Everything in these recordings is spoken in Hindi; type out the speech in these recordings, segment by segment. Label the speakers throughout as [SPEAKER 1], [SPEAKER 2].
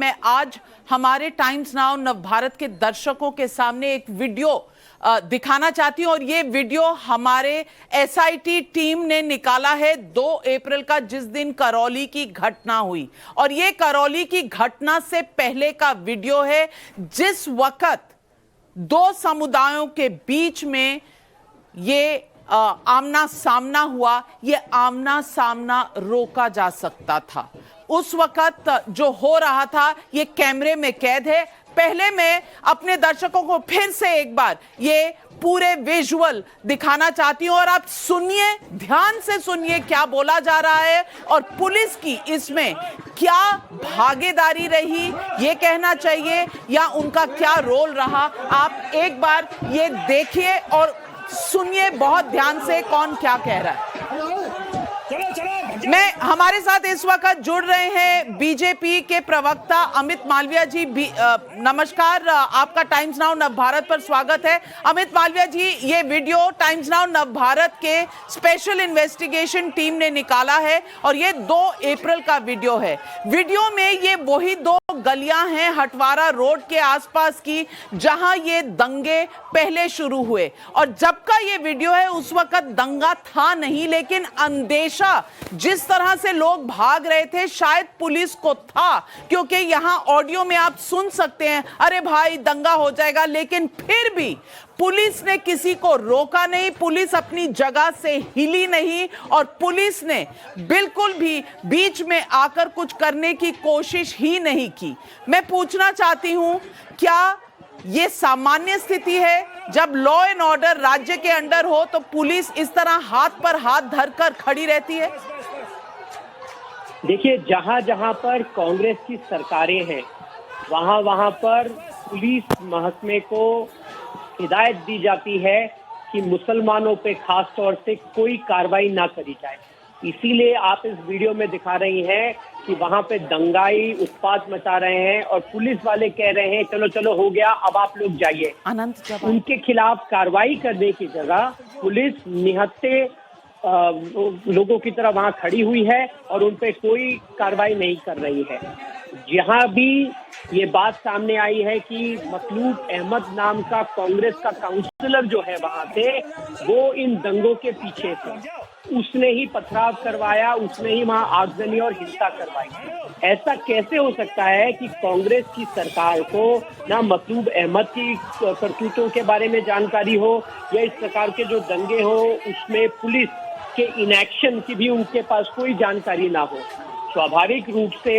[SPEAKER 1] मैं आज हमारे टाइम्स नाउ नवभारत के दर्शकों के सामने एक वीडियो दिखाना चाहती हूं और ये वीडियो हमारे एसआईटी टीम ने निकाला है 2 अप्रैल का, जिस दिन करौली की घटना हुई। और ये करौली की घटना से पहले का वीडियो है, जिस वक्त 2 समुदायों के बीच में ये आमना सामना हुआ। ये आमना सामना रोका जा सकता था। उस वक्त जो हो रहा था ये कैमरे में कैद है। पहले मैं अपने दर्शकों को फिर से एक बार ये पूरे विजुअल दिखाना चाहती हूं और आप सुनिए, ध्यान से सुनिए क्या बोला जा रहा है और पुलिस की इसमें क्या भागीदारी रही, ये कहना चाहिए, या उनका क्या रोल रहा। आप एक बार ये देखिए और सुनिए बहुत ध्यान से कौन क्या कह रहा है। मैं हमारे साथ इस वक्त जुड़ रहे हैं बीजेपी के प्रवक्ता अमित मालवीय जी। नमस्कार, आपका टाइम्स नाउ नवभारत पर स्वागत है। अमित मालवीय जी, ये वीडियो टाइम्स नाउ नवभारत के स्पेशल इन्वेस्टिगेशन टीम ने निकाला है और ये 2 अप्रैल का वीडियो है। वीडियो में ये वही 2 गलियां हैं हटवारा रोड के आसपास की, जहां ये दंगे पहले शुरू हुए। और जब का ये वीडियो है उस वक्त दंगा था नहीं, लेकिन अंदेशा जिस तरह से लोग भाग रहे थे शायद पुलिस को था, क्योंकि यहां ऑडियो में आप सुन सकते हैं, अरे भाई दंगा हो जाएगा, लेकिन फिर भी पुलिस ने किसी को रोका नहीं, पुलिस अपनी जगह से हिली नहीं और पुलिस ने बिल्कुल भी बीच में आकर कुछ करने की कोशिश ही नहीं की। मैं पूछना चाहती हूं, क्या ये सामान्य स्थिति है जब लॉ एंड ऑर्डर राज्य के अंडर हो तो पुलिस इस तरह हाथ पर हाथ धरकर खड़ी रहती है?
[SPEAKER 2] देखिए, जहां जहां पर कांग्रेस की सरकारें हैं वहां वहां पर पुलिस महकमे को हिदायत दी जाती है कि मुसलमानों पे खास तौर से कोई कार्रवाई ना करी जाए। इसीलिए आप इस वीडियो में दिखा रही हैं कि वहां पे दंगाई उत्पात मचा रहे हैं और पुलिस वाले कह रहे हैं चलो चलो हो गया, अब आप लोग जाइए। उनके खिलाफ कार्रवाई करने की जगह पुलिस निहत्थे लोगों की तरह वहां खड़ी हुई है और उन पे कोई कार्रवाई नहीं कर रही है। जहां भी ये बात सामने आई है कि मतलूब अहमद नाम का कांग्रेस का काउंसलर जो है वहां से, वो इन दंगों के पीछे थे, उसने ही पथराव करवाया, उसने ही वहां आगजनी और हिंसा करवाई। ऐसा कैसे हो सकता है कि कांग्रेस की सरकार को ना मतलूब अहमद की करतूतों के बारे में जानकारी हो या इस प्रकार के जो दंगे हो उसमें पुलिस के इनएक्शन की भी उनके पास कोई जानकारी ना हो। स्वाभाविक रूप से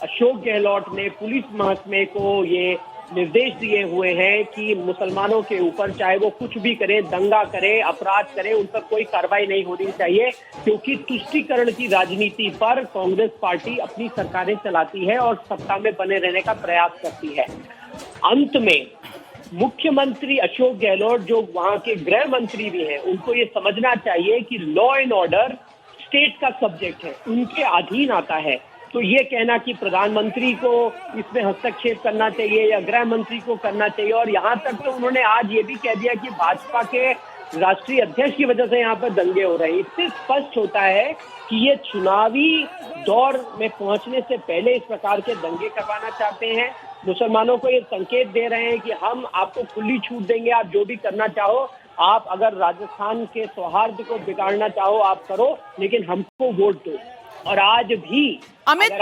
[SPEAKER 2] अशोक गहलोत ने पुलिस महकमे को ये निर्देश दिए हुए हैं कि मुसलमानों के ऊपर चाहे वो कुछ भी करें, दंगा करें, अपराध करें, उन पर कोई कार्रवाई नहीं होनी चाहिए, क्योंकि तुष्टीकरण की राजनीति पर कांग्रेस पार्टी अपनी सरकारें चलाती है और सत्ता में बने रहने का प्रयास करती है। अंत में मुख्यमंत्री अशोक गहलोत, जो वहां के गृह मंत्री भी हैं, उनको ये समझना चाहिए कि लॉ एंड ऑर्डर स्टेट का सब्जेक्ट है, उनके अधीन आता है। तो ये कहना कि प्रधानमंत्री को इसमें हस्तक्षेप करना चाहिए या गृह मंत्री को करना चाहिए, और यहाँ तक तो उन्होंने आज ये भी कह दिया कि भाजपा के राष्ट्रीय अध्यक्ष की वजह से यहाँ पर दंगे हो रहे हैं। इससे स्पष्ट होता है कि ये चुनावी दौर में पहुंचने से पहले इस प्रकार के दंगे करवाना चाहते हैं। मुसलमानों को ये संकेत दे रहे हैं कि हम आपको खुली छूट देंगे, आप जो भी करना चाहो, आप अगर राजस्थान के सौहार्द को बिगाड़ना चाहो आप करो, लेकिन हमको वोट दो। और आज भी
[SPEAKER 1] अमित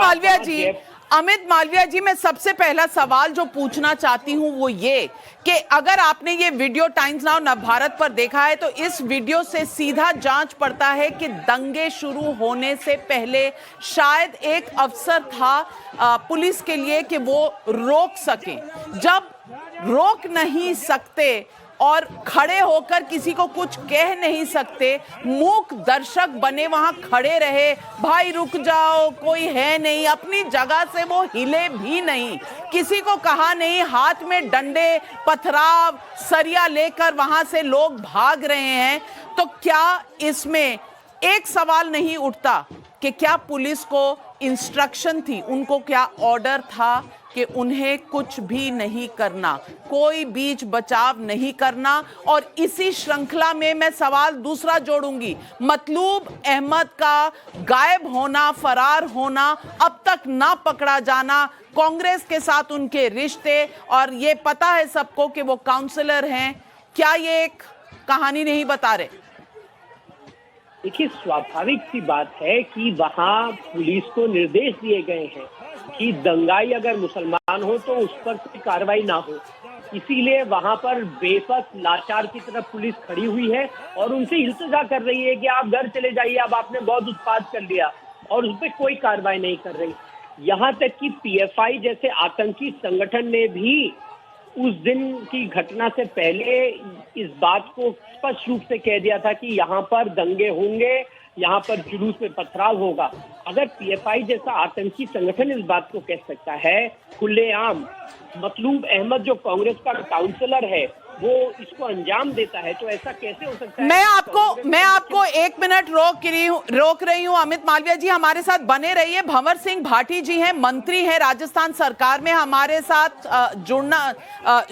[SPEAKER 1] मालवीय जी, मैं सबसे पहला सवाल जो पूछना चाहती हूं वो ये कि अगर आपने ये वीडियो टाइम्स नाउ नवभारत पर देखा है तो इस वीडियो से सीधा जांच पड़ता है कि दंगे शुरू होने से पहले शायद एक अवसर था पुलिस के लिए कि वो रोक सके। जब रोक नहीं सकते और खड़े होकर किसी को कुछ कह नहीं सकते, मूक दर्शक बने वहां खड़े रहे, भाई रुक जाओ, कोई है नहीं, अपनी जगह से वो हिले भी नहीं, किसी को कहा नहीं, हाथ में डंडे, पथराव, सरिया लेकर वहां से लोग भाग रहे हैं, तो क्या इसमें एक सवाल नहीं उठता कि क्या पुलिस को इंस्ट्रक्शन थी, उनको क्या ऑर्डर था कि उन्हें कुछ भी नहीं करना, कोई बीच बचाव नहीं करना। और इसी श्रृंखला में मैं सवाल दूसरा जोड़ूंगी, मतलूब अहमद का गायब होना, फरार होना, अब तक ना पकड़ा जाना, कांग्रेस के साथ उनके रिश्ते, और ये पता है सबको कि वो काउंसलर हैं, क्या ये एक कहानी नहीं बता रहे?
[SPEAKER 2] देखिए, स्वाभाविक सी बात है कि वहां पुलिस को निर्देश दिए गए हैं कि दंगाई अगर मुसलमान हो तो उस पर कोई कार्रवाई ना हो। इसीलिए वहां पर बेबस लाचार की तरफ पुलिस खड़ी हुई है और उनसे इल्तिजा कर रही है कि आप घर चले जाइए, अब आपने बहुत उत्पात कर लिया, और उस पर कोई कार्रवाई नहीं कर रही। यहाँ तक कि पीएफआई जैसे आतंकी संगठन ने भी उस दिन की घटना से पहले इस बात को स्पष्ट रूप से कह दिया था कि यहाँ पर दंगे होंगे, यहाँ पर जुलूस में पथराव होगा। अगर पीएफआई जैसा आतंकी संगठन इस बात को कह सकता है खुलेआम, मतलूब अहमद जो कांग्रेस का काउंसलर है वो इसको अंजाम देता है, तो ऐसा कैसे हो सकता है?
[SPEAKER 1] मैं आपको 1 मिनट रोक रही हूं। अमित मालवीय जी हमारे साथ बने रहिए। भंवर सिंह भाटी जी हैं, मंत्री हैं राजस्थान सरकार में, हमारे साथ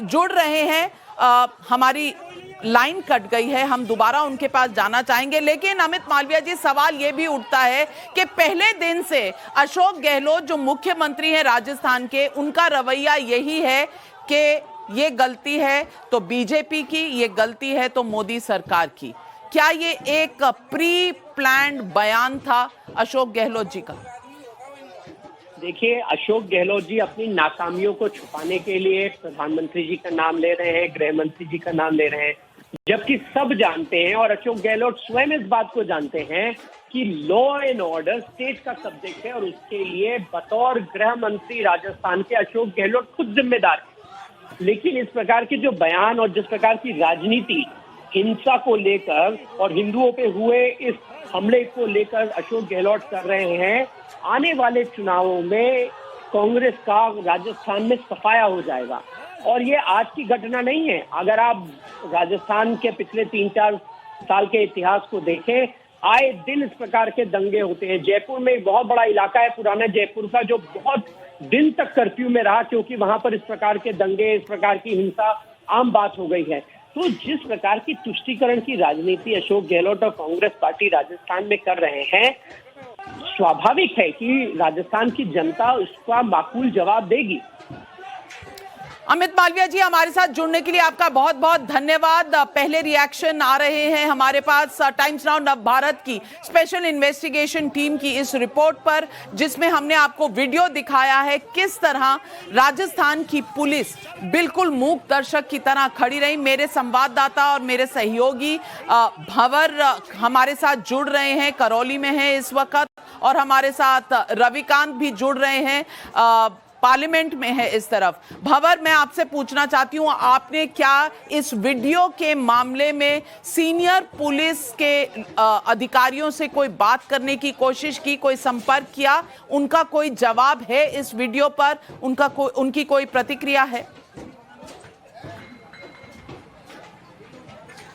[SPEAKER 1] जुड़ रहे हैं। हमारी लाइन कट गई है, हम दोबारा उनके पास जाना चाहेंगे। लेकिन अमित मालवीय जी, सवाल यह भी उठता है कि पहले दिन से अशोक गहलोत जो मुख्यमंत्री हैं राजस्थान के, उनका रवैया यही है कि ये गलती है तो बीजेपी की, ये गलती है तो मोदी सरकार की। क्या ये एक प्री प्लान्ड बयान था अशोक गहलोत जी का?
[SPEAKER 2] देखिए, अशोक गहलोत जी अपनी नाकामियों को छुपाने के लिए प्रधानमंत्री जी का नाम ले रहे हैं, गृह मंत्री जी का नाम ले रहे हैं, जबकि सब जानते हैं और अशोक गहलोत स्वयं इस बात को जानते हैं कि लॉ एंड ऑर्डर स्टेट का सब्जेक्ट है और उसके लिए बतौर गृह मंत्री राजस्थान के अशोक गहलोत खुद जिम्मेदार है। लेकिन इस प्रकार के जो बयान और जिस प्रकार की राजनीति हिंसा को लेकर और हिंदुओं पे हुए इस हमले को लेकर अशोक गहलोत कर रहे हैं, आने वाले चुनावों में कांग्रेस का राजस्थान में सफाया हो जाएगा। और ये आज की घटना नहीं है। अगर आप राजस्थान के पिछले 3-4 साल के इतिहास को देखें, आए दिन इस प्रकार के दंगे होते हैं। जयपुर में एक बहुत बड़ा इलाका है पुराना जयपुर का, जो बहुत दिन तक कर्फ्यू में रहा क्योंकि वहां पर इस प्रकार के दंगे, इस प्रकार की हिंसा आम बात हो गई है। तो जिस प्रकार की तुष्टीकरण की राजनीति अशोक गहलोत और कांग्रेस पार्टी राजस्थान में कर रहे हैं, स्वाभाविक है कि राजस्थान की जनता उसका माकूल जवाब देगी।
[SPEAKER 1] अमित मालवीय जी हमारे साथ जुड़ने के लिए आपका बहुत बहुत धन्यवाद। पहले रिएक्शन आ रहे हैं हमारे पास टाइम्स नाउ नव भारत की स्पेशल इन्वेस्टिगेशन टीम की इस रिपोर्ट पर, जिसमें हमने आपको वीडियो दिखाया है किस तरह राजस्थान की पुलिस बिल्कुल मूक दर्शक की तरह खड़ी रही। मेरे संवाददाता और मेरे सहयोगी भंवर हमारे साथ जुड़ रहे हैं, करौली में है इस वक्त, और हमारे साथ रविकांत भी जुड़ रहे हैं, पार्लियामेंट में है इस तरफ। भंवर, मैं आपसे पूछना चाहती हूं, आपने क्या इस वीडियो के मामले में सीनियर पुलिस के अधिकारियों से कोई बात करने की कोशिश की, कोई संपर्क किया? उनका कोई जवाब है इस वीडियो पर? उनकी कोई प्रतिक्रिया है?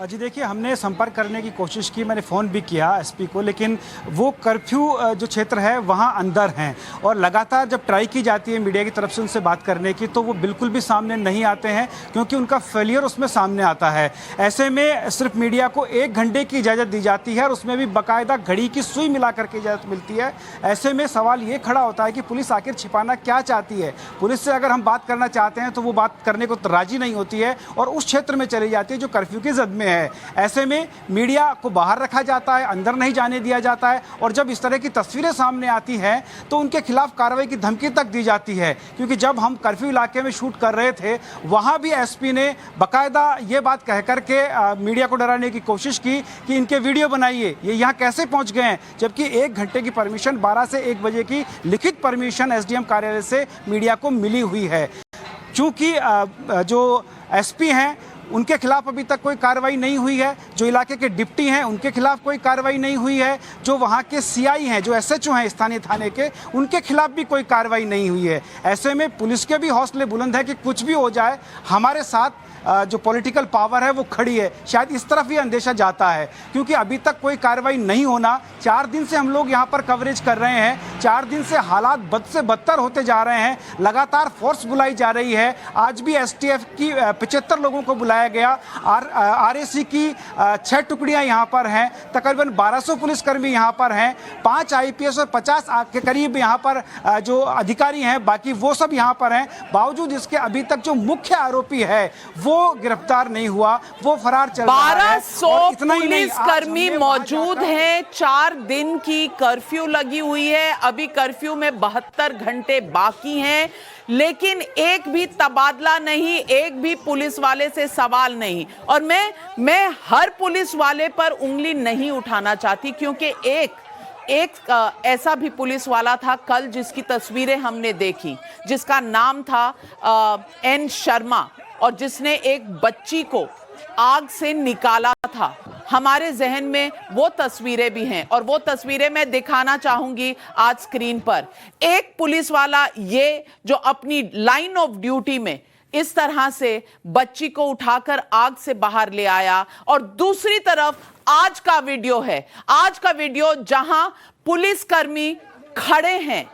[SPEAKER 3] जी देखिए, हमने संपर्क करने की कोशिश की, मैंने फ़ोन भी किया एसपी को, लेकिन वो कर्फ्यू जो क्षेत्र है वहाँ अंदर हैं और लगातार जब ट्राई की जाती है मीडिया की तरफ से उनसे बात करने की तो वो बिल्कुल भी सामने नहीं आते हैं, क्योंकि उनका फेलियर उसमें सामने आता है। ऐसे में सिर्फ मीडिया को 1 घंटे की इजाज़त दी जाती है और उसमें भी बाकायदा घड़ी की सुई मिला करके इजाज़त मिलती है। ऐसे में सवाल ये खड़ा होता है कि पुलिस आखिर छिपाना क्या चाहती है? पुलिस से अगर हम बात करना चाहते हैं तो वो बात करने को राजी नहीं होती है और उस क्षेत्र में चली जाती है जो कर्फ्यू की जद में है। ऐसे में मीडिया को बाहर रखा जाता है, अंदर नहीं जाने दिया जाता है, और जब इस तरह की तस्वीरें सामने आती हैं तो उनके खिलाफ कार्रवाई की धमकी तक दी जाती है। क्योंकि जब हम कर्फ्यू इलाके में शूट कर रहे थे वहां भी एसपी ने बाकायदा ये बात कह करके मीडिया को डराने की कोशिश की कि इनके वीडियो बनाइए, ये यहाँ कैसे पहुँच गए हैं, जबकि 1 घंटे की परमिशन 12 से 1 बजे की लिखित परमिशन एसडीएम कार्यालय से मीडिया को मिली हुई है। चूँकि जो एसपी हैं उनके खिलाफ अभी तक कोई कार्रवाई नहीं हुई है। जो इलाके के डिप्टी हैं उनके खिलाफ कोई कार्रवाई नहीं हुई है। जो वहाँ के सीआई हैं, जो एसएचओ हैं स्थानीय थाने के, उनके खिलाफ भी कोई कार्रवाई नहीं हुई है। ऐसे में पुलिस के भी हौसले बुलंद है कि कुछ भी हो जाए, हमारे साथ जो पॉलिटिकल पावर है वो खड़ी है। शायद इस तरफ ये अंदेशा जाता है, क्योंकि अभी तक कोई कार्रवाई नहीं होना। 4 दिन से हम लोग यहाँ पर कवरेज कर रहे हैं, 4 दिन से हालात बद से बदतर होते जा रहे हैं। लगातार फोर्स बुलाई जा रही है। आज भी एसटीएफ की 75 लोगों को बुलाया गया। आरएसी की 6 टुकड़ियाँ यहाँ पर हैं। तकरीबन 1200 पुलिसकर्मी यहाँ पर हैं। 5 आईपीएस और 50 के करीब यहाँ पर जो अधिकारी हैं, बाकी वो सब यहाँ पर हैं। बावजूद इसके अभी तक जो मुख्य आरोपी है वो गिरफ्तार नहीं हुआ, वो फरार चल रहा है।
[SPEAKER 1] 1200 पुलिसकर्मी मौजूद हैं। 4 दिन की कर्फ्यू लगी हुई है। अभी कर्फ्यू में 72 घंटे बाकी हैं, लेकिन एक भी तबादला नहीं, एक भी पुलिस वाले से सवाल नहीं। और मैं हर पुलिस वाले पर उंगली नहीं उठाना चाहती, क्योंकि एक ऐसा भी पुलिस वाला था कल जिसकी तस्वीरें हमने देखी, जिसका नाम था एन शर्मा, और जिसने एक बच्ची को आग से निकाला था। हमारे जहन में वो तस्वीरें भी हैं, और वो तस्वीरें मैं दिखाना चाहूंगी आज स्क्रीन पर। एक पुलिस वाला ये जो अपनी लाइन ऑफ ड्यूटी में इस तरह से बच्ची को उठाकर आग से बाहर ले आया, और दूसरी तरफ आज का वीडियो है। आज का वीडियो जहां पुलिसकर्मी खड़े हैं,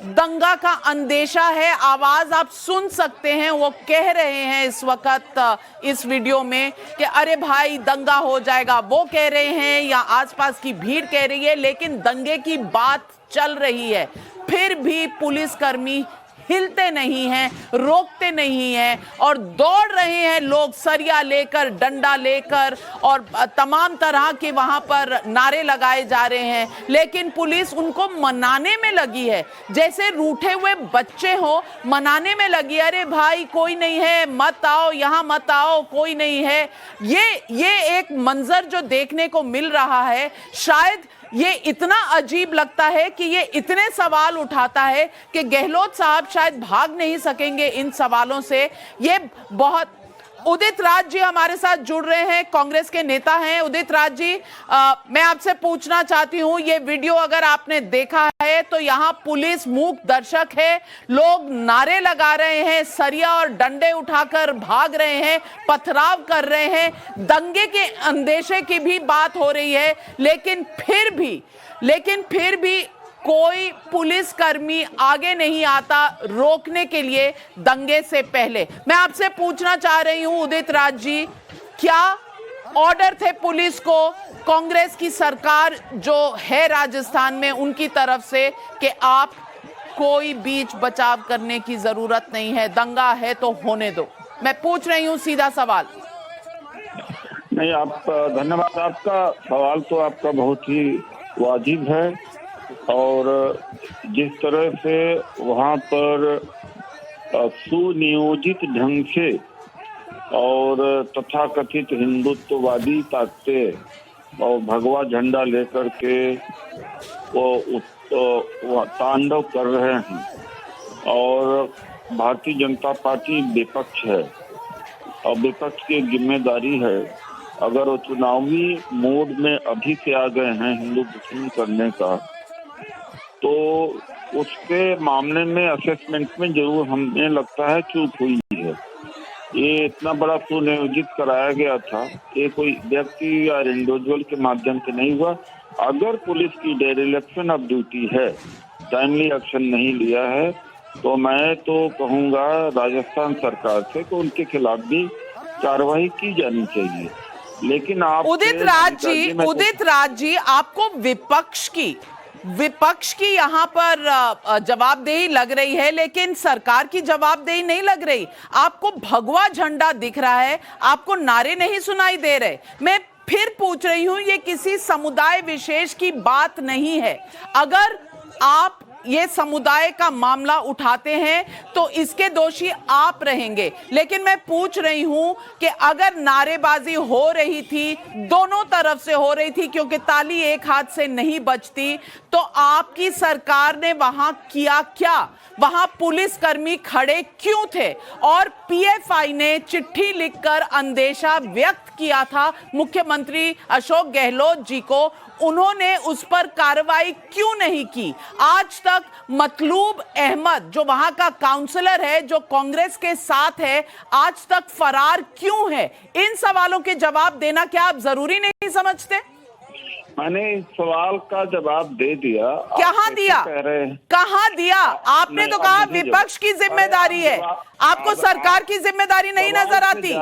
[SPEAKER 1] दंगा का अंदेशा है। आवाज आप सुन सकते हैं, वो कह रहे हैं इस वक्त इस वीडियो में कि अरे भाई दंगा हो जाएगा। वो कह रहे हैं या आसपास की भीड़ कह रही है, लेकिन दंगे की बात चल रही है। फिर भी पुलिसकर्मी हिलते नहीं हैं, रोकते नहीं हैं, और दौड़ रहे हैं लोग सरिया लेकर, डंडा लेकर, और तमाम तरह के वहां पर नारे लगाए जा रहे हैं। लेकिन पुलिस उनको मनाने में लगी है, जैसे रूठे हुए बच्चे हो, मनाने में लगी। अरे भाई कोई नहीं है, मत आओ, यहां मत आओ, कोई नहीं है। ये एक मंजर जो देखने को मिल रहा है, शायद ये इतना अजीब लगता है कि ये इतने सवाल उठाता है कि गहलोत साहब शायद भाग नहीं सकेंगे इन सवालों से। ये बहुत। उदित राज जी हमारे साथ जुड़ रहे हैं, कांग्रेस के नेता हैं। उदित राज जी, मैं आपसे पूछना चाहती हूं, ये वीडियो अगर आपने देखा है तो यहाँ पुलिस मूक दर्शक है, लोग नारे लगा रहे हैं, सरिया और डंडे उठाकर भाग रहे हैं, पथराव कर रहे हैं, दंगे के अंदेशे की भी बात हो रही है, लेकिन फिर भी कोई पुलिसकर्मी आगे नहीं आता रोकने के लिए दंगे से पहले। मैं आपसे पूछना चाह रही हूं उदित राज जी, क्या ऑर्डर थे पुलिस को, कांग्रेस की सरकार जो है राजस्थान में, उनकी तरफ से कि आप कोई बीच बचाव करने की जरूरत नहीं है, दंगा है तो होने दो? मैं पूछ रही हूं सीधा सवाल।
[SPEAKER 4] नहीं, आप धन्यवाद। आपका सवाल तो आपका बहुत ही वाजिब है, और जिस तरह से वहाँ पर सुनियोजित ढंग से और तथाकथित हिंदुत्ववादी ताकतें और भगवा झंडा लेकर के वो तांडव कर रहे हैं, और भारतीय जनता पार्टी विपक्ष है, और विपक्ष की जिम्मेदारी है, अगर वो चुनावी मोड में अभी से आ गए हैं हिंदू मुस्लिम करने का, तो उसके मामले में असेसमेंट में जरूर हमें लगता है चूक हुई है। ये इतना बड़ा सुनियोजित कराया गया था, ये कोई व्यक्ति या इंडिविजुअल के माध्यम से नहीं हुआ। अगर पुलिस की डेरिलेक्शन ऑफ ड्यूटी है, टाइमली एक्शन नहीं लिया है, तो मैं तो कहूँगा राजस्थान सरकार से कि उनके खिलाफ भी कार्रवाई की जानी चाहिए। लेकिन आप
[SPEAKER 1] उदित राज जी, आपको विपक्ष की यहाँ पर जवाबदेही लग रही है, लेकिन सरकार की जवाबदेही नहीं लग रही। आपको भगवा झंडा दिख रहा है, आपको नारे नहीं सुनाई दे रहे। मैं फिर पूछ रही हूं, ये किसी समुदाय विशेष की बात नहीं है। अगर आप ये समुदाय का मामला उठाते हैं तो इसके दोषी आप रहेंगे। लेकिन मैं पूछ रही हूं कि अगर नारेबाजी हो रही थी, दोनों तरफ से हो रही थी, क्योंकि ताली एक हाथ से नहीं बजती, तो आपकी सरकार ने वहां किया क्या? वहां पुलिसकर्मी खड़े क्यों थे? और पीएफआई ने चिट्ठी लिखकर अंदेशा व्यक्त किया था मुख्यमंत्री अशोक गहलोत जी को, उन्होंने उस पर कार्रवाई क्यों नहीं की? आज तक मतलूब अहमद जो वहां का काउंसलर है, जो कांग्रेस के साथ है, आज तक फरार क्यों है? इन सवालों के जवाब देना क्या आप जरूरी नहीं समझते?
[SPEAKER 4] मैंने इस सवाल का जवाब दे दिया।
[SPEAKER 1] कहां दिया? कहां दिया? आपने तो कहा विपक्ष की जिम्मेदारी है, आपको सरकार की जिम्मेदारी नहीं नजर आती?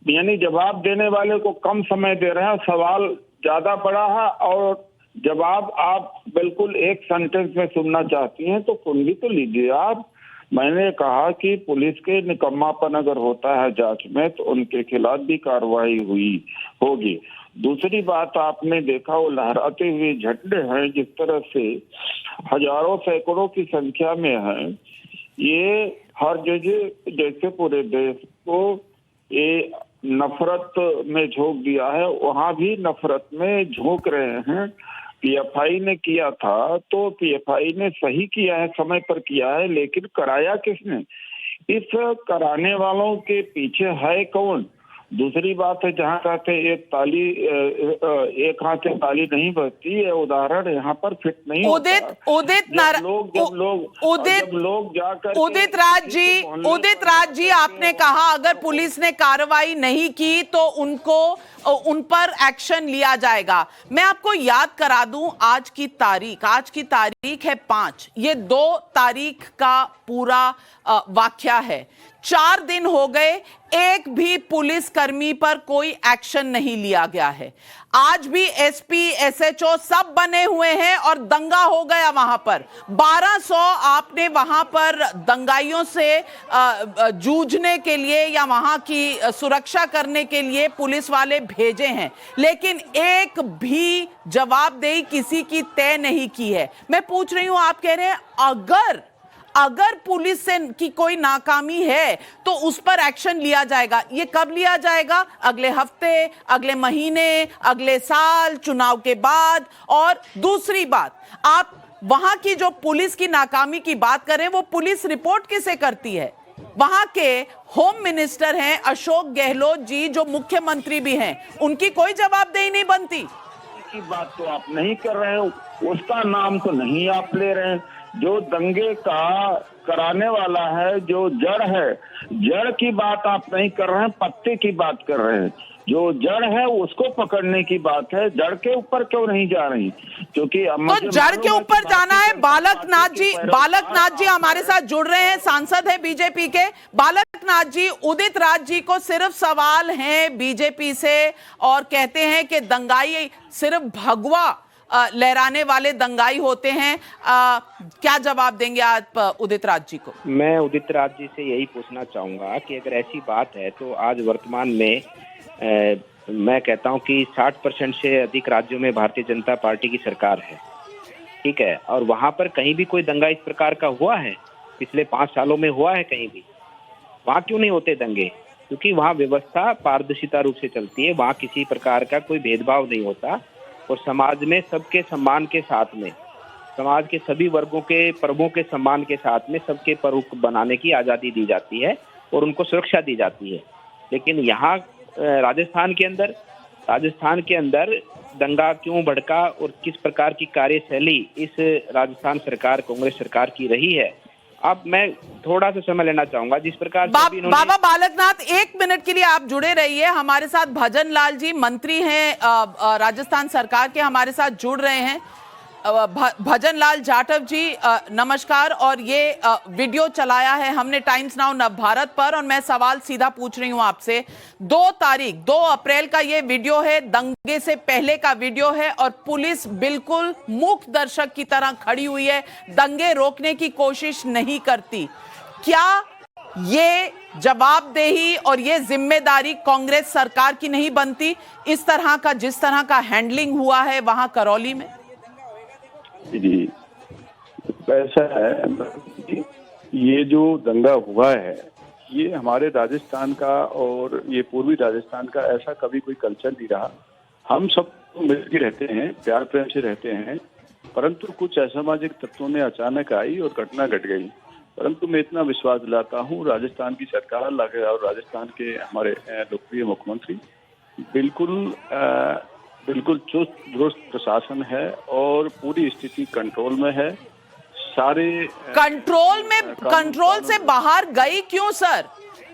[SPEAKER 4] यानी जवाब देने वाले को कम समय दे रहे हैं, सवाल ज्यादा बड़ा है और जवाब आप बिल्कुल एक सेंटेंस में सुनना चाहती हैं तो सुन भी तो लीजिए आप। मैंने कहा कि पुलिस के निकम्मापन अगर होता है जांच में तो उनके खिलाफ भी कार्रवाई होगी। दूसरी बात, आपने देखा वो लहराते हुए झंडे हैं जिस तरह से हजारों सैकड़ों की संख्या में हैं, ये हर जगह जैसे पूरे देश को ये नफरत में झोंक दिया है, वहां भी नफरत में झोंक रहे हैं। पीएफआई ने किया था तो पीएफआई ने सही किया है, समय पर किया है, लेकिन कराया किसने? इस कराने वालों के पीछे है कौन? दूसरी बात है, जहाँ कहते एक हाथ से ताली नहीं बजती है, उदाहरण यहाँ पर फिट नहीं होता।
[SPEAKER 1] उदित राज जी, आपने कहा अगर पुलिस ने कार्रवाई नहीं की तो उन पर एक्शन लिया जाएगा। मैं आपको याद करा दूं आज की तारीख है 5, ये 2 तारीख का पूरा वाकया है। 4 दिन हो गए, एक भी पुलिसकर्मी पर कोई एक्शन नहीं लिया गया है। आज भी एसपी, एसएचओ सब बने हुए हैं और दंगा हो गया वहां पर। 1200 आपने वहां पर दंगाइयों से जूझने के लिए या वहां की सुरक्षा करने के लिए पुलिस वाले भेजे हैं, लेकिन एक भी जवाबदेही किसी की तय नहीं की है। मैं पूछ रही हूं, आप कह रहे हैं अगर पुलिस से की कोई नाकामी है तो उस पर एक्शन लिया जाएगा। ये कब लिया जाएगा? अगले हफ्ते, अगले महीने, अगले साल, चुनाव के बाद? और दूसरी बात, आप वहां की जो पुलिस की नाकामी की बात करें, वो पुलिस रिपोर्ट किसे करती है? वहां के होम मिनिस्टर हैं अशोक गहलोत जी, जो मुख्यमंत्री भी हैं, उनकी कोई जवाबदेही नहीं बनती।
[SPEAKER 4] की बात तो आप नहीं कर रहे हो, उसका नाम तो नहीं आप ले रहे हैं। जो दंगे का कराने वाला है, जो जड़ है, जड़ की बात आप नहीं कर रहे हैं, पत्ते की बात कर रहे हैं। जो जड़ है उसको पकड़ने की बात है, जड़ के ऊपर क्यों नहीं जा रही? क्योंकि
[SPEAKER 1] तो जड़ के ऊपर जाना है। बालकनाथ जी हमारे साथ जुड़ रहे हैं, सांसद है बीजेपी के। बालकनाथ जी, उदित राज जी को सिर्फ सवाल हैं बीजेपी से और कहते हैं कि दंगाई सिर्फ भगवा लहराने वाले दंगाई होते हैं। क्या जवाब देंगे आप उदित राज जी को?
[SPEAKER 5] मैं उदित राज जी से यही पूछना चाहूंगा कि अगर ऐसी बात है तो आज वर्तमान में मैं कहता हूं कि 60% से अधिक राज्यों में भारतीय जनता पार्टी की सरकार है, ठीक है, और वहां पर कहीं भी कोई दंगा इस प्रकार का हुआ है? पिछले 5 सालों में हुआ है कहीं भी? वहां क्यों नहीं होते दंगे? क्योंकि वहां व्यवस्था पारदर्शिता रूप से चलती है, वहां किसी प्रकार का कोई भेदभाव नहीं होता और समाज में सबके सम्मान के साथ में, समाज के सभी वर्गों के प्रभुओं के सम्मान के साथ में सबके प्रमुख बनाने की आज़ादी दी जाती है और उनको सुरक्षा दी जाती है। लेकिन यहाँ राजस्थान के अंदर दंगा क्यों भड़का और किस प्रकार की कार्यशैली इस राजस्थान सरकार, कांग्रेस सरकार की रही है? अब मैं थोड़ा सा समय लेना चाहूंगा। जिस प्रकार
[SPEAKER 1] बाबा बालकनाथ, 1 मिनट के लिए आप जुड़े रहिए। हमारे साथ भजन लाल जी, मंत्री हैं राजस्थान सरकार के, हमारे साथ जुड़ रहे हैं। भजन लाल जाटव जी नमस्कार। और ये वीडियो चलाया है हमने टाइम्स नाउ नवभारत पर और मैं सवाल सीधा पूछ रही हूं आपसे। 2 अप्रैल का ये वीडियो है, दंगे से पहले का वीडियो है और पुलिस बिल्कुल मूक दर्शक की तरह खड़ी हुई है, दंगे रोकने की कोशिश नहीं करती। क्या ये जवाबदेही और ये जिम्मेदारी कांग्रेस सरकार की नहीं बनती, इस तरह का जिस तरह का हैंडलिंग हुआ है वहां करौली में?
[SPEAKER 4] जी,
[SPEAKER 6] ऐसा है, ये जो दंगा हुआ है ये हमारे राजस्थान का और ये पूर्वी राजस्थान का ऐसा कभी कोई कल्चर नहीं रहा। हम सब मिलकर रहते हैं, प्यार प्रेम से रहते हैं, परंतु कुछ असामाजिक तत्वों ने अचानक आई और घटना घट गई। परंतु मैं इतना विश्वास दिलाता हूँ राजस्थान की सरकार और राजस्थान के हमारे लोकप्रिय मुख्यमंत्री बिल्कुल चुस्त दुरुस्त प्रशासन है और पूरी स्थिति कंट्रोल में है। सारे
[SPEAKER 1] कंट्रोल से बाहर गई क्यों सर?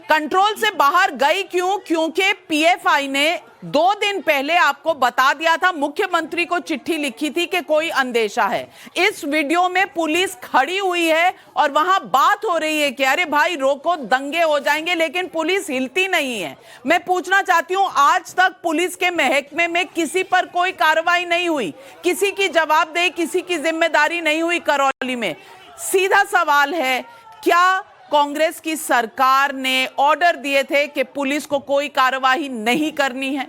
[SPEAKER 1] कंट्रोल से बाहर गई क्यों? क्योंकि पीएफआई ने 2 दिन पहले आपको बता दिया था, मुख्यमंत्री को चिट्ठी लिखी थी कि कोई अंदेशा है। इस वीडियो में पुलिस खड़ी हुई है और वहां बात हो रही है कि अरे भाई रोको, दंगे हो जाएंगे, लेकिन पुलिस हिलती नहीं है। मैं पूछना चाहती हूं, आज तक पुलिस के महकमे में किसी पर कोई कार्रवाई नहीं हुई, किसी की जवाबदेही, किसी की जिम्मेदारी नहीं हुई करौली में। सीधा सवाल है, क्या कांग्रेस की सरकार ने ऑर्डर दिए थे कि पुलिस को कोई कार्रवाई नहीं करनी है?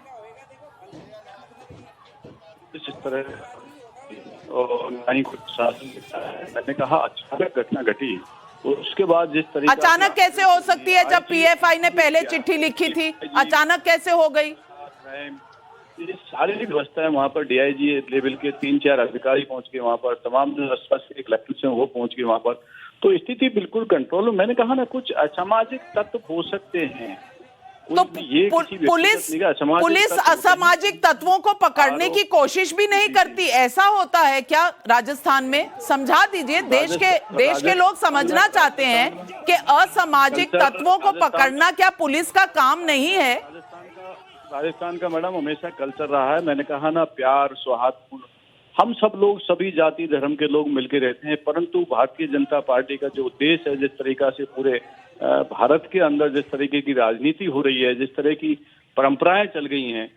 [SPEAKER 6] इस तरह और नहीं कुछ शासन है। मैंने कहा अचानक घटना घटी, उसके बाद जिस तरीके
[SPEAKER 1] अचानक कैसे हो सकती है जब पीएफआई ने पहले चिट्ठी लिखी थी? अचानक कैसे हो गई?
[SPEAKER 6] ये सारी व्यवस्था है वहाँ पर, डीआईजी लेवल के 3-4 अधिकारी पहुंच के वहाँ पर, तमाम जो अस्पताल एक इलेक्ट्रिशियन वो पहुंच के वहाँ पर, तो स्थिति बिल्कुल कंट्रोल में। मैंने कहा ना, कुछ असामाजिक तत्व हो सकते हैं,
[SPEAKER 1] तो पुलिस असामाजिक तत्वों को पकड़ने की कोशिश भी नहीं करती। ऐसा होता है क्या राजस्थान में? समझा दीजिए, देश के लोग समझना चाहते हैं कि असामाजिक तत्वों को पकड़ना क्या पुलिस का काम नहीं है?
[SPEAKER 6] राजस्थान का मैडम हमेशा कल्चर रहा है। मैंने कहा ना, प्यार सौहार्दपूर्ण, हम सब लोग सभी जाति धर्म के लोग मिलकर रहते हैं, परंतु भारतीय जनता पार्टी का जो उद्देश्य है, जिस तरीका से पूरे भारत के अंदर जिस तरीके की राजनीति हो रही है, जिस तरह की परंपराएं चल गई हैं,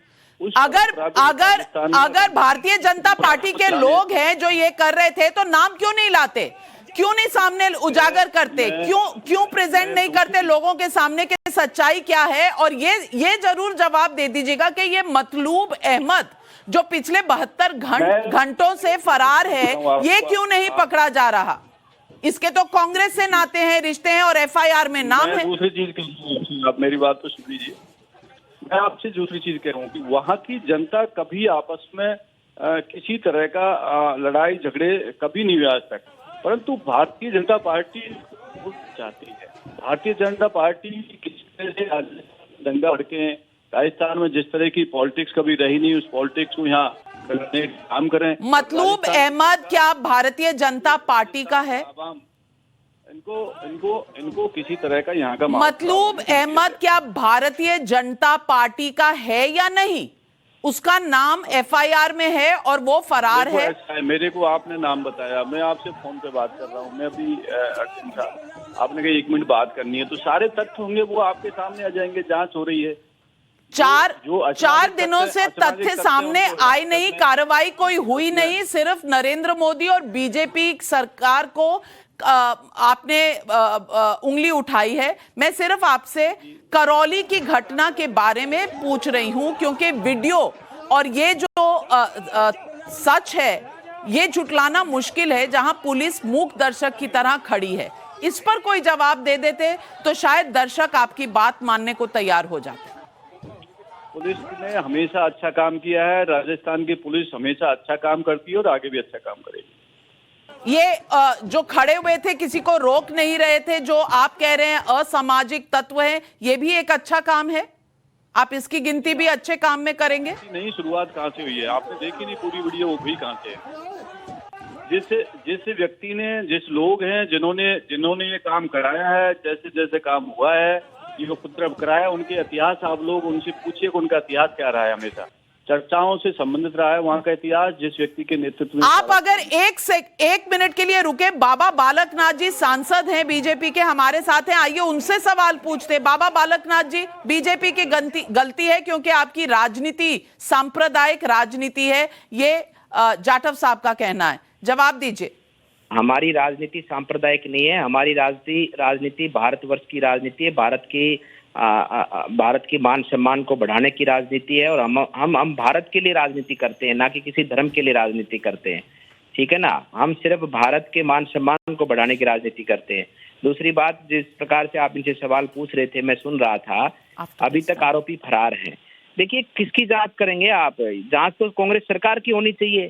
[SPEAKER 1] अगर भारतीय जनता पार्टी के लोग हैं जो ये कर रहे थे, तो नाम क्यों नहीं लाते? क्यों नहीं सामने उजागर करते? क्यों प्रेजेंट नहीं करते लोगों के सामने कि सच्चाई क्या है? और ये जरूर जवाब दे दीजिएगा कि ये मतलूब अहमद जो पिछले 72 घंटों से फरार है, ये क्यों नहीं पकड़ा जा रहा? इसके तो कांग्रेस से नाते हैं, रिश्ते हैं और एफआईआर में नाम है।
[SPEAKER 6] दूसरी चीज, आप मेरी बात तो सुन लीजिए, मैं आपसे दूसरी चीज कह रहा हूँ कि वहाँ की जनता कभी आपस में किसी तरह का लड़ाई झगड़े कभी नहीं हुए आज तक, परंतु भारतीय जनता पार्टी चाहती है। भारतीय जनता पार्टी किस तरह से दंगा भड़के, राजस्थान में जिस तरह की पॉलिटिक्स कभी रही नहीं, उस पॉलिटिक्स को यहाँ करने काम करें।
[SPEAKER 1] मतलूब अहमद क्या भारतीय जनता पार्टी का है?
[SPEAKER 6] इनको किसी तरह का यहाँ का
[SPEAKER 1] मतलूब अहमद क्या भारतीय जनता पार्टी का है या नहीं? उसका नाम एफआईआर में है और वो फरार है।
[SPEAKER 6] मेरे को आपने नाम बताया, मैं आपसे फोन पे बात कर रहा हूँ, मैं अभी आपने कहा 1 मिनट बात करनी है, तो सारे तथ्य होंगे वो आपके सामने आ जाएंगे। जांच हो रही है,
[SPEAKER 1] 4 दिनों से तथ्य सामने आए नहीं, कार्रवाई कोई हुई नहीं, सिर्फ नरेंद्र मोदी और बीजेपी सरकार को आपने उंगली उठाई है। मैं सिर्फ आपसे करौली की घटना के बारे में पूछ रही हूं, क्योंकि वीडियो और ये जो सच है ये झुटलाना मुश्किल है, जहां पुलिस मूक दर्शक की तरह खड़ी है। इस पर कोई जवाब दे देते तो शायद दर्शक आपकी बात मानने को तैयार हो जाते।
[SPEAKER 6] पुलिस ने हमेशा अच्छा काम किया है, राजस्थान की पुलिस हमेशा अच्छा काम करती है और आगे भी अच्छा काम करेगी।
[SPEAKER 1] ये जो खड़े हुए थे, किसी को रोक नहीं रहे थे, जो आप कह रहे हैं असामाजिक तत्व हैं, ये भी एक अच्छा काम है? आप इसकी गिनती भी अच्छे काम में करेंगे?
[SPEAKER 6] नहीं, शुरुआत कहाँ से हुई है? आपने देखी नहीं पूरी वीडियो, वो भी कहाँ से है? जिस व्यक्ति ने, जिस लोग हैं जिन्होंने ये काम कराया है, जैसे जैसे काम हुआ है, ये उपद्रव कराया, उनके इतिहास आप लोग उनसे पूछिए कि उनका इतिहास क्या रहा है। हमेशा चर्चाओं से संबंधित रहा है वहाँ का इतिहास, जिस व्यक्ति के नेतृत्व में।
[SPEAKER 1] आप अगर 1 मिनट के लिए रुके, बाबा बालकनाथ जी सांसद हैं बीजेपी के, हमारे साथ हैं, आइए उनसे सवाल पूछते। बाबा बालकनाथ जी, बीजेपी की गलती है क्योंकि आपकी राजनीति सांप्रदायिक राजनीति है, ये जाटव साहब का कहना है, जवाब दीजिए।
[SPEAKER 5] हमारी राजनीति सांप्रदायिक नहीं है, हमारी राजनीति भारतवर्ष की राजनीति है, भारत की मान सम्मान को बढ़ाने की राजनीति है, और हम भारत के लिए राजनीति करते हैं, ना कि किसी धर्म के लिए राजनीति करते हैं। ठीक है ना। हम सिर्फ भारत के मान सम्मान को बढ़ाने की राजनीति करते हैं। दूसरी बात, जिस प्रकार से आप इनसे सवाल पूछ रहे थे, मैं सुन रहा था, अभी तक आरोपी फरार हैं। देखिए, किसकी जांच करेंगे आप? जांच तो कांग्रेस सरकार की होनी चाहिए।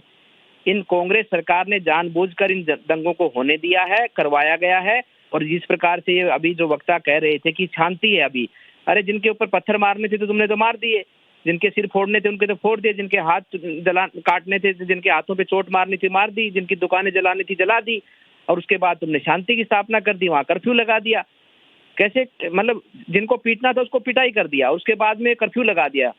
[SPEAKER 5] इन कांग्रेस सरकार ने जानबूझकर इन दंगों को होने दिया है, करवाया गया है। और जिस प्रकार से ये अभी जो वक्ता कह रहे थे कि शांति है अभी, अरे जिनके ऊपर पत्थर मारने थे तो तुमने तो मार दिए, जिनके सिर फोड़ने थे उनके तो फोड़ दिए, जिनके हाथ काटने थे, जिनके हाथों पे चोट मारनी थी मार दी, जिनकी दुकानें जलानी थी जला दी, और उसके बाद तुमने शांति की स्थापना कर दी, वहां कर्फ्यू लगा दिया। कैसे, मतलब जिनको पीटना था उसको पिटाई कर दिया, उसके बाद में कर्फ्यू लगा दिया।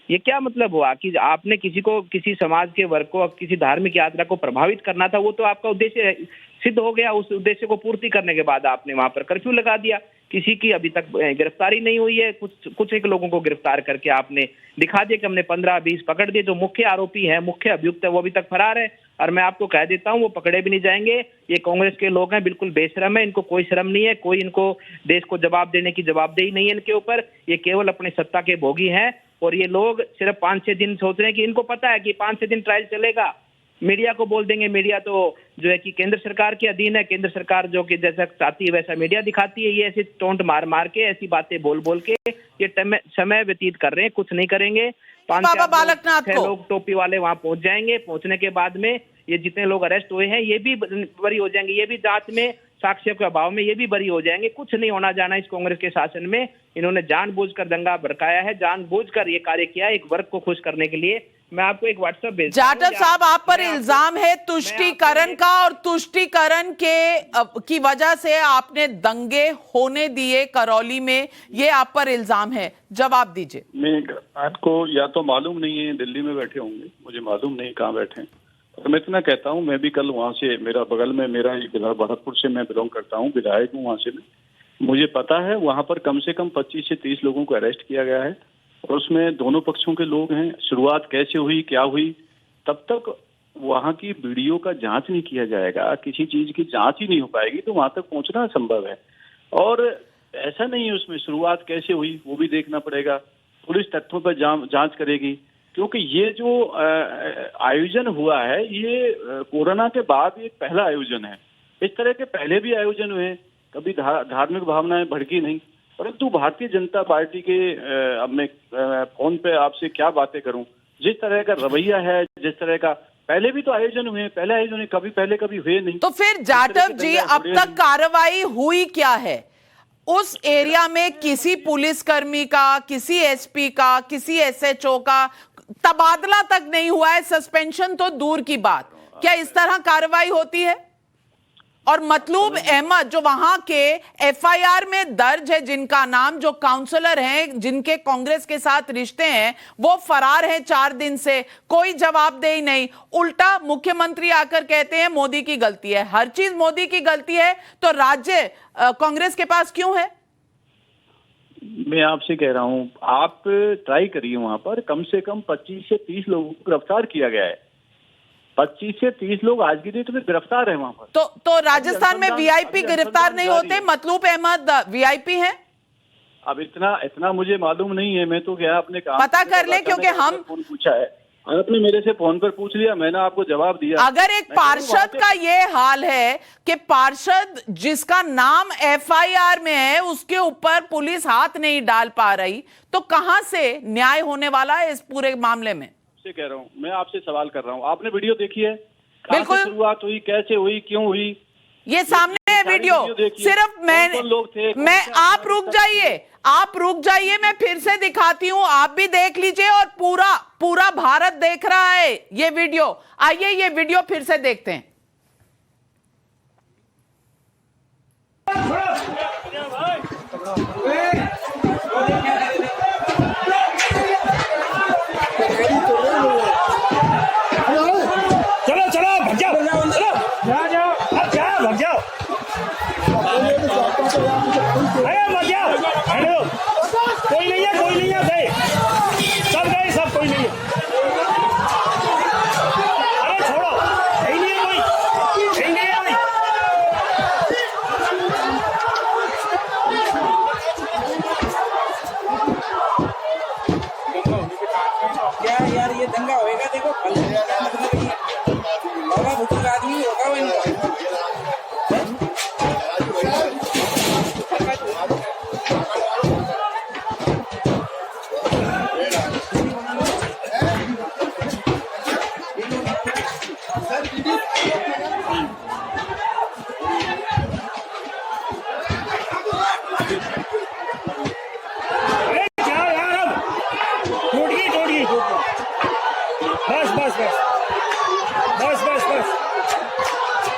[SPEAKER 5] ये क्या मतलब हुआ कि आपने किसी को, किसी समाज के वर्ग को, किसी धार्मिक यात्रा को प्रभावित करना था, वो तो आपका उद्देश्य सिद्ध हो गया। उस उद्देश्य को पूर्ति करने के बाद आपने वहां पर कर्फ्यू लगा दिया। किसी की अभी तक गिरफ्तारी नहीं हुई है। कुछ एक लोगों को गिरफ्तार करके आपने दिखा दिया कि हमने 15-20 पकड़ दिए। जो मुख्य आरोपी है, मुख्य अभियुक्त है, वो अभी तक फरार है। और मैं आपको कह देता हूँ, वो पकड़े भी नहीं जाएंगे। ये कांग्रेस के लोग हैं, बिल्कुल बेशरम है, इनको कोई शर्म नहीं है, कोई इनको देश को जवाब देने की जवाबदेही नहीं है इनके ऊपर। ये केवल अपने सत्ता के भोगी हैं। और ये लोग सिर्फ 5-6 दिन सोच रहे हैं कि इनको पता है कि 5-6 दिन ट्रायल चलेगा, मीडिया को बोल देंगे। मीडिया तो जो है कि केंद्र सरकार के अधीन है, केंद्र सरकार जो कि जैसा चाहती है वैसा मीडिया दिखाती है। ये ऐसे टोंट मार मार के, ऐसी बातें बोल बोल के ये समय व्यतीत कर रहे हैं, कुछ नहीं करेंगे। 5-6 लोग टोपी वाले वहां पहुंच जाएंगे। पहुंचने के बाद में ये जितने लोग अरेस्ट हुए हैं ये भी बरी हो जाएंगे, ये भी जांच में साक्ष्यों के अभाव में ये भी बरी हो जाएंगे। कुछ नहीं होना जाना इस कांग्रेस के शासन में। इन्होंने जानबूझकर दंगा भड़काया है, जानबूझकर ये कार्य किया एक वर्ग को खुश करने के लिए। मैं आपको एक व्हाट्सएप भेज,
[SPEAKER 1] जाटव साहब, आप पर इल्जाम है तुष्टीकरण का, और तुष्टीकरण की वजह से आपने दंगे होने दिए करौली में, ये आप पर इल्जाम है। जवाब दीजिए।
[SPEAKER 6] मैं आपको या तो मालूम नहीं है, दिल्ली में बैठे होंगे, मुझे मालूम नहीं कहाँ बैठे हैं। और मैं इतना कहता हूँ, मैं भी कल वहाँ से, मेरा बगल में मेरा भरतपुर से मैं बिलोंग करता हूँ, विधायक हूँ वहाँ से मैं। मुझे पता है वहाँ पर कम से कम 25 से 30 लोगों को अरेस्ट किया गया है, और उसमें दोनों पक्षों के लोग हैं। शुरुआत कैसे हुई, क्या हुई, तब तक वहाँ की वीडियो का जांच नहीं किया जाएगा, किसी चीज की जांच ही नहीं हो पाएगी, तो वहां तक पहुंचना असंभव है। और ऐसा नहीं है, उसमें शुरुआत कैसे हुई वो भी देखना पड़ेगा। पुलिस तथ्यों पर जांच करेगी, क्योंकि ये जो आयोजन हुआ है ये कोरोना के बाद ये पहला आयोजन है। इस तरह के पहले भी आयोजन हुए, कभी धार्मिक भावनाएं भड़की नहीं। परंतु भारतीय जनता पार्टी के, अब मैं फोन पे आपसे क्या बातें करूं, जिस तरह का रवैया है, जिस तरह का, पहले भी तो आयोजन हुए, पहले आयोजन कभी हुए नहीं।
[SPEAKER 1] तो फिर जाटव जी, अब तक कार्रवाई हुई क्या है? उस एरिया में किसी पुलिसकर्मी का, किसी एसपी का, किसी एसएचओ का तबादला तक नहीं हुआ है, सस्पेंशन तो दूर की बात। क्या इस तरह कार्रवाई होती है? और मतलूब अहमद जो वहां के एफआईआर में दर्ज है, जिनका नाम, जो काउंसलर हैं, जिनके कांग्रेस के साथ रिश्ते हैं, वो फरार हैं 4 दिन से, कोई जवाबदेही नहीं। उल्टा मुख्यमंत्री आकर कहते हैं मोदी की गलती है। हर चीज मोदी की गलती है, तो राज्य कांग्रेस के पास क्यों है?
[SPEAKER 6] मैं आपसे कह रहा हूं, आप ट्राई करिए, वहां पर कम से कम 25 से 30 लोगों को गिरफ्तार किया गया है। 25 से 30 लोग आज की डेट में गिरफ्तार है वहां पर।
[SPEAKER 1] तो राजस्थान में वीआईपी गिरफ्तार नहीं होते? मतलूब अहमद वीआईपी हैं?
[SPEAKER 6] अब इतना मुझे मालूम नहीं है, मैं तो क्या अपने काम
[SPEAKER 1] पता कर ले, क्योंकि हम
[SPEAKER 6] पूछा है, आपने मेरे से फोन पर पूछ लिया, मैंने आपको जवाब दिया।
[SPEAKER 1] अगर एक पार्षद का ये हाल है कि पार्षद जिसका नाम एफआईआर में है उसके ऊपर पुलिस हाथ नहीं डाल पा रही, तो कहां से न्याय होने वाला है इस पूरे मामले में? से
[SPEAKER 6] कह रहा हूं, मैं आपसे सवाल कर रहा हूं, आपने वीडियो देखी है?
[SPEAKER 1] बिल्कुल।
[SPEAKER 6] शुरुआत हुई, कैसे हुई, क्यों हुई?
[SPEAKER 1] ये सामने है वीडियो। सिर्फ मैं आप रुक जाइए, मैं फिर से दिखाती हूं, आप भी देख लीजिए, और पूरा भारत देख रहा है ये वीडियो। आइए ये वीडियो फिर से देखते हैं।
[SPEAKER 7] चलो भाग जाओ, अब जाओ, भाग जाओ, अरे भाग जाओ। हेलो, कोई नहीं है, गए सब, कोई नहीं है। अरे छोड़ो, यही नहीं है कोई। क्या यार, ये दंगा होएगा? देखो, अरे क्या यार, अब टूट गई। बस बस बस बस बस बस,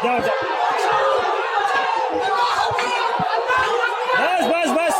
[SPEAKER 7] जाओ जाओ, बस बस बस।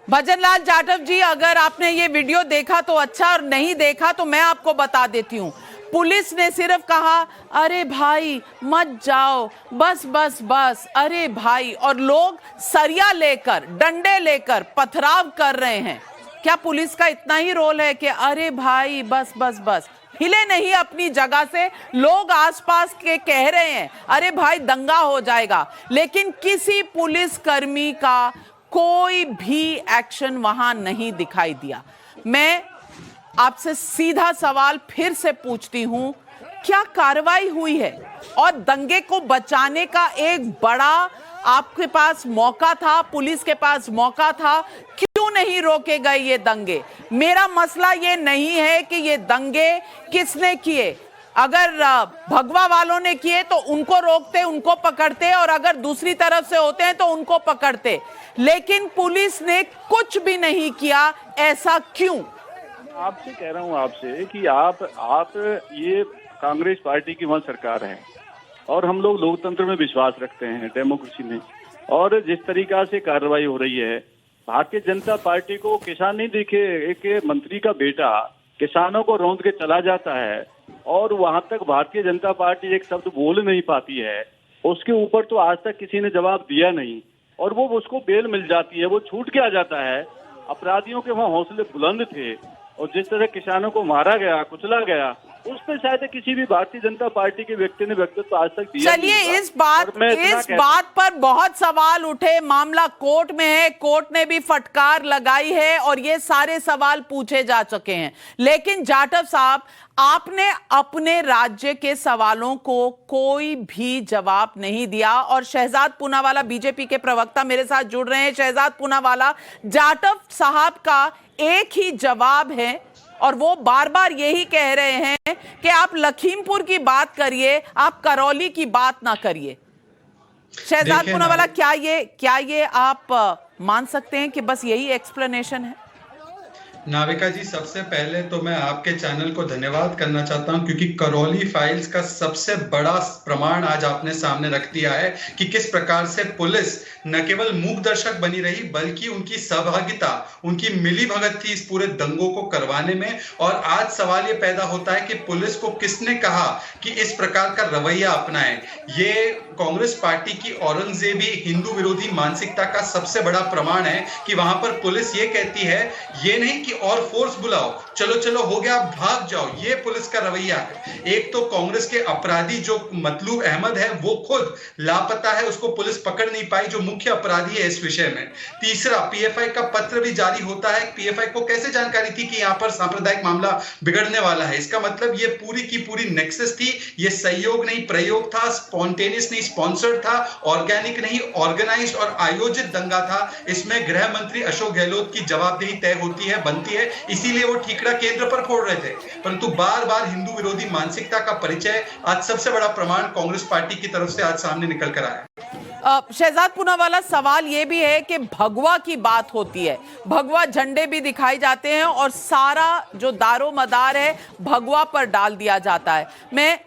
[SPEAKER 1] भजनलाल जाटव जी, अगर आपने ये वीडियो देखा तो अच्छा, और नहीं देखा तो मैं आपको बता देती हूँ। पुलिस ने सिर्फ कहा अरे भाई मत जाओ, बस बस बस, अरे भाई, और लोग सरिया लेकर, डंडे लेकर पथराव कर रहे हैं। क्या पुलिस का इतना ही रोल है कि अरे भाई बस बस बस? हिले नहीं अपनी जगह से। लोग आसपास के कह रहे हैं अरे भाई दंगा हो जाएगा, लेकिन किसी पुलिसकर्मी का कोई भी एक्शन वहां नहीं दिखाई दिया। मैं आपसे सीधा सवाल फिर से पूछती हूं, क्या कार्रवाई हुई है? और दंगे को बचाने का एक बड़ा आपके पास मौका था, पुलिस के पास मौका था, क्यों नहीं रोके गए ये दंगे? मेरा मसला ये नहीं है कि ये दंगे किसने किए। अगर भगवा वालों ने किए तो उनको रोकते, उनको पकड़ते, और अगर दूसरी तरफ से होते हैं तो उनको पकड़ते, लेकिन पुलिस ने कुछ भी नहीं किया। ऐसा क्यों?
[SPEAKER 6] आपसे कह रहा हूँ आपसे कि आप ये कांग्रेस पार्टी की वहाँ सरकार है, और हम लोग लोकतंत्र में विश्वास रखते हैं, डेमोक्रेसी में, और जिस तरीका से कार्रवाई हो रही है, भारतीय जनता पार्टी को किसान नहीं दिखे, एक मंत्री का बेटा किसानों को रौंद के चला जाता है और वहां तक भारतीय जनता पार्टी एक शब्द बोल नहीं पाती है, उसके ऊपर तो आज तक किसी ने जवाब दिया नहीं, और वो उसको बेल मिल जाती है, वो छूट के आ जाता है। अपराधियों के वहाँ हौसले बुलंद थे, और जिस तरह किसानों को मारा गया, कुचला गया, उस पर शायद किसी भी भारतीय जनता पार्टी के व्यक्ति ने व्यक्तित्व आज तक दिया।
[SPEAKER 1] चलिए, इस बात पर बहुत सवाल उठे, मामला कोर्ट में है, कोर्ट ने भी फटकार लगाई है और ये सारे सवाल पूछे जा चुके हैं। लेकिन जाटव साहब, आपने अपने राज्य के सवालों को कोई भी जवाब नहीं दिया। और शहजाद पूनावाला, बीजेपी के प्रवक्ता, मेरे साथ जुड़ रहे हैं। शहजाद पूनावाला, जाटव साहब का एक ही जवाब है और वो बार बार यही कह रहे हैं कि आप लखीमपुर की बात करिए, आप करौली की बात ना करिए। शहजाद पूनावाला, क्या ये आप मान सकते हैं कि बस यही एक्सप्लेनेशन है?
[SPEAKER 8] नाविका जी, सबसे पहले तो मैं आपके चैनल को धन्यवाद करना चाहता हूं, क्योंकि करौली फाइल्स का सबसे बड़ा प्रमाण आज आपने सामने रख दिया है कि किस प्रकार से पुलिस न केवल मूक दर्शक बनी रही, बल्कि उनकी सहभागिता, उनकी मिली भगत थी इस पूरे दंगों को करवाने में। और आज सवाल ये पैदा होता है कि पुलिस को किसने कहा कि इस प्रकार का रवैया अपनाए। ये कांग्रेस पार्टी की औरंगजेबी हिंदू विरोधी मानसिकता का सबसे बड़ा प्रमाण है कि वहां पर पुलिस ये कहती है, ये नहीं कि और फोर्स बुलाओ, चलो चलो हो गया, भाग जाओ, ये पुलिस का रवैया है। एक तो कांग्रेस के अपराधी जो मतलूब अहमद है, वो खुद लापता है, उसको पुलिस पकड़ नहीं पाई, जो मुख्य अपराधी है इस विषय में। तीसरा, पीएफआई का पत्र भी जारी होता है। पीएफआई को कैसे जानकारी थी कि यहां पर सांप्रदायिक मामला बिगड़ने वाला है? इसका मतलब ये पूरी की पूरी नेक्सस थी, ये सहयोग नहीं प्रयोग था, स्पॉन्टेनियस नहीं स्पॉन्सर्ड था, ऑर्गेनिक नहीं ऑर्गेनाइज्ड और आयोजित दंगा था। इसमें गृह मंत्री अशोक गहलोत की जवाबदेही तय होती है, बनती है, इसीलिए वो ठीकरा केंद्र पर फोड़ रहे थे। परंतु बार बार हिंदू विरोधी मानसिकता का परिचय आज सबसे बड़ा प्रमाण कांग्रेस पार्टी की तरफ से आज सामने निकल कर आया।
[SPEAKER 1] शहजाद पूनावाला, सवाल यह भी है कि भगवा की बात होती है, भगवा झंडे भी दिखाए जाते हैं और सारा जो दारो मदार है भगवा पर डाल दिया जाता है। मैं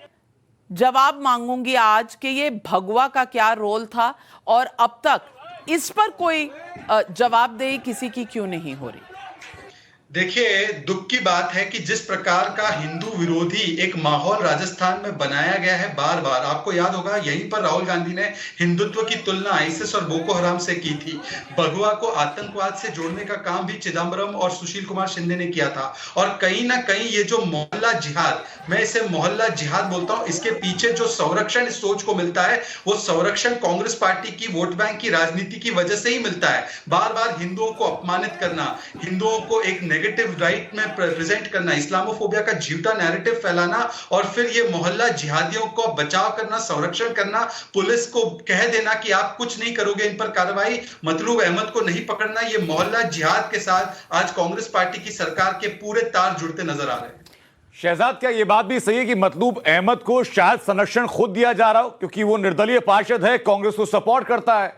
[SPEAKER 1] जवाब मांगूंगी आज कि ये भगवा का क्या रोल था और अब तक इस पर कोई जवाबदेही किसी की क्यों नहीं हो रही?
[SPEAKER 8] देखिए, दुख की बात है कि जिस प्रकार का हिंदू विरोधी एक माहौल राजस्थान में बनाया गया है, बार बार आपको याद होगा यहीं पर राहुल गांधी ने हिंदुत्व की तुलना आईएसआईएस और बोको हराम से की थी। भगवा को आतंकवाद से जोड़ने का काम भी चिदम्बरम और सुशील कुमार शिंदे ने किया था। और कहीं ना कहीं ये जो मोहल्ला जिहाद, मैं इसे मोहल्ला जिहाद बोलता हूं, इसके पीछे जो संरक्षण इस सोच को मिलता है, वो संरक्षण कांग्रेस पार्टी की वोट बैंक की राजनीति की वजह से ही मिलता है। बार बार हिंदुओं को अपमानित करना, हिंदुओं को एक नेगेटिव राइट में प्रेजेंट करना, इस्लामोफोबिया का झूठा नैरेटिव फैलाना और फिर ये मोहल्ला जिहादियों को बचाव करना, संरक्षण करना, पुलिस को कह देना कि आप कुछ नहीं करोगे, इन पर कार्रवाई, मतलूब अहमद को नहीं पकड़ना, ये मोहल्ला जिहाद के साथ आज कांग्रेस पार्टी की सरकार के पूरे तार जुड़ते नजर आ रहे हैं।
[SPEAKER 9] शहजाद, क्या यह बात भी सही है कि मतलूब अहमद को शायद संरक्षण खुद दिया जा रहा हो क्योंकि वो निर्दलीय पार्षद है, कांग्रेस को सपोर्ट करता है?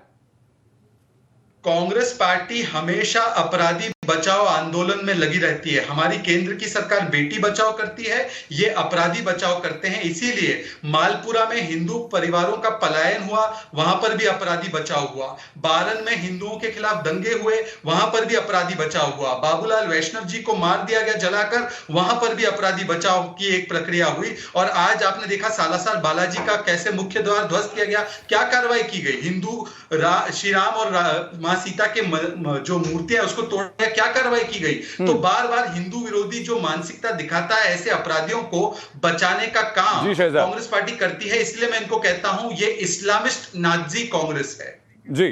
[SPEAKER 8] कांग्रेस पार्टी हमेशा अपराधी बचाओ आंदोलन में लगी रहती है। हमारी केंद्र की सरकार बेटी बचाओ करती है, ये अपराधी बचाओ करते हैं। इसीलिए मालपुरा में हिंदू परिवारों का पलायन हुआ, वहां पर भी अपराधी बचाओ हुआ। बारन में हिंदुओं के खिलाफ दंगे हुए, वहां पर भी अपराधी बचाव हुआ। बाबूलाल वैष्णव जी को मार दिया गया जलाकर, वहां पर भी अपराधी बचाव की एक प्रक्रिया हुई। और आज आपने देखा सालासर बालाजी का कैसे मुख्य द्वार ध्वस्त किया गया, क्या कार्रवाई की गई। हिंदू श्री राम और मां सीता के जो मूर्तियां उसको तोड़ा, क्या कार्रवाई की गई। तो बार बार हिंदू विरोधी जो मानसिकता दिखाता है, ऐसे अपराधियों को बचाने का काम कांग्रेस पार्टी करती है। इसलिए मैं इनको कहता हूं ये इस्लामिस्ट नाजी कांग्रेस है।
[SPEAKER 9] जी